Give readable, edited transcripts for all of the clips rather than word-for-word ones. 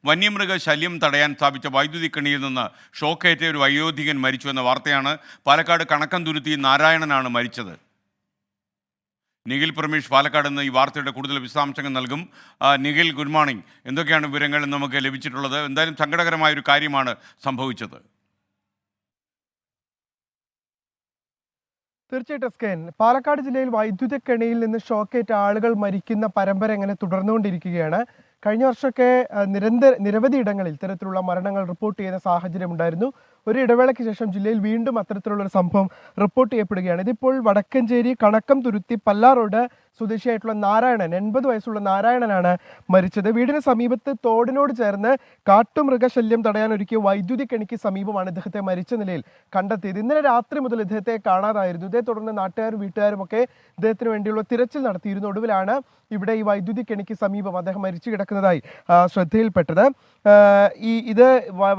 വന്യമൃഗ ശല്യം തടയാൻ സ്ഥാപിച്ച വൈദ്യുതി കെണിയിൽ നിന്ന് ഷോക്കേറ്റ ഒരു വയോധികൻ മരിച്ചു എന്ന വാർത്തയാണ്. പാലക്കാട് കണക്കംതുരുത്തി നാരായണനാണ് മരിച്ചത്. നിഖിൽ പ്രമേഷ് പാലക്കാട് നിന്ന് ഈ വാർത്തയുടെ കൂടുതൽ വിശദാംശങ്ങൾ നൽകും. Nikhil, good morning. എന്തൊക്കെയാണ് വിവരങ്ങൾ നമുക്ക് ലഭിച്ചിട്ടുള്ളത്? എന്തായാലും സങ്കടകരമായ ഒരു കാര്യമാണ് സംഭവിച്ചത്. തീർച്ചയായിട്ടും എസ്കെൻ, പാലക്കാട് ജില്ലയിൽ വൈദ്യുത കെണിയിൽ നിന്ന് ഷോക്കേറ്റ ആളുകൾ മരിക്കുന്ന പരമ്പര എങ്ങനെ തുടർന്നുകൊണ്ടിരിക്കുകയാണ്. കഴിഞ്ഞ വർഷമൊക്കെ നിരവധി ഇടങ്ങളിൽ ഇത്തരത്തിലുള്ള മരണങ്ങൾ റിപ്പോർട്ട് ചെയ്യുന്ന സാഹചര്യം ഉണ്ടായിരുന്നു. ഒരു ഇടവേളയ്ക്ക് ശേഷം ജില്ലയിൽ വീണ്ടും അത്തരത്തിലുള്ള ഒരു സംഭവം റിപ്പോർട്ട് ചെയ്യപ്പെടുകയാണ്. ഇതിപ്പോൾ വടക്കഞ്ചേരി കണക്കംതുരുത്തി പല്ലാ റോഡ് സ്വദേശിയായിട്ടുള്ള നാരായണൻ, 80 വയസ്സുള്ള നാരായണനാണ് മരിച്ചത്. വീടിന് സമീപത്ത് തോടിനോട് ചേർന്ന് കാട്ടുമൃഗശല്യം തടയാൻ ഒരുക്കിയ വൈദ്യുതി കെണിക്ക് സമീപമാണ് ഇദ്ദേഹത്തെ മരിച്ച നിലയിൽ കണ്ടെത്തിയത്. ഇന്നലെ രാത്രി മുതൽ ഇദ്ദേഹത്തെ കാണാതായിരുന്നു. ഇതേ തുടർന്ന് നാട്ടുകാരും വീട്ടുകാരും ഒക്കെ ഇദ്ദേഹത്തിന് വേണ്ടിയുള്ള തിരച്ചിൽ നടത്തിയിരുന്നു. ഒടുവിലാണ് ഇവിടെ ഈ വൈദ്യുതി കെണിക്ക് സമീപം അദ്ദേഹം മരിച്ചു കിടക്കുന്നതായി ശ്രദ്ധയിൽപ്പെട്ടത്. ഇത്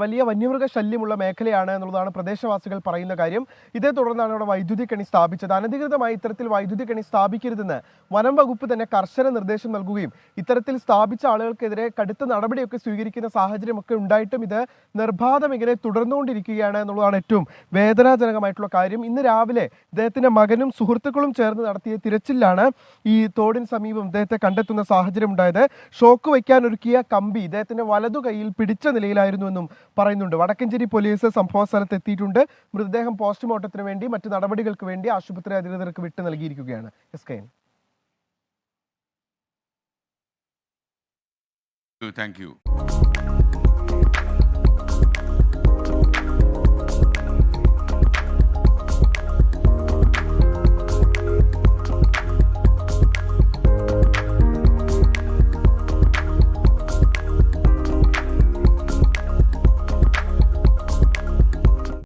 വലിയ വന്യമൃഗ ശല്യമുള്ള മേഖലയാണ് എന്നുള്ളതാണ് പ്രദേശവാസികൾ പറയുന്ന കാര്യം. ഇതേ തുടർന്നാണ് ഇവിടെ വൈദ്യുതി കെണി സ്ഥാപിച്ചത്. അനധികൃതമായി ഇത്തരത്തിൽ വൈദ്യുതി കെണി സ്ഥാപിക്കരുതെന്ന് വനം വകുപ്പ് തന്നെ കർശന നിർദ്ദേശം നൽകുകയും ഇത്തരത്തിൽ സ്ഥാപിച്ച ആളുകൾക്കെതിരെ കടുത്ത നടപടിയൊക്കെ സ്വീകരിക്കുന്ന സാഹചര്യമൊക്കെ ഉണ്ടായിട്ടും ഇത് നിർബാധം ഇങ്ങനെ തുടർന്നുകൊണ്ടിരിക്കുകയാണ് എന്നുള്ളതാണ് ഏറ്റവും വേദനാജനകമായിട്ടുള്ള കാര്യം. ഇന്ന് രാവിലെ ഇദ്ദേഹത്തിന്റെ മകനും സുഹൃത്തുക്കളും ചേർന്ന് നടത്തിയ തിരച്ചിലാണ് ഈ തോടിന് സമീപം ഇദ്ദേഹത്തെ കണ്ടെത്തുന്ന സാഹചര്യം ഉണ്ടായത്. ഷോക്ക് വയ്ക്കാൻ ഒരുക്കിയ കമ്പി ഇദ്ദേഹത്തിന്റെ വലതു കൈയിൽ പിടിച്ച നിലയിലായിരുന്നുവെന്നും പറയുന്നുണ്ട്. വടക്കഞ്ചേരി പോലീസ് സംഭവ സ്ഥലത്ത് എത്തിയിട്ടുണ്ട്. മൃതദേഹം പോസ്റ്റ്മോർട്ടത്തിന് വേണ്ടി മറ്റു നടപടികൾക്ക് വേണ്ടി ആശുപത്രി അധികൃതർക്ക് വിട്ടു നൽകിയിരിക്കുകയാണ്. Thank you.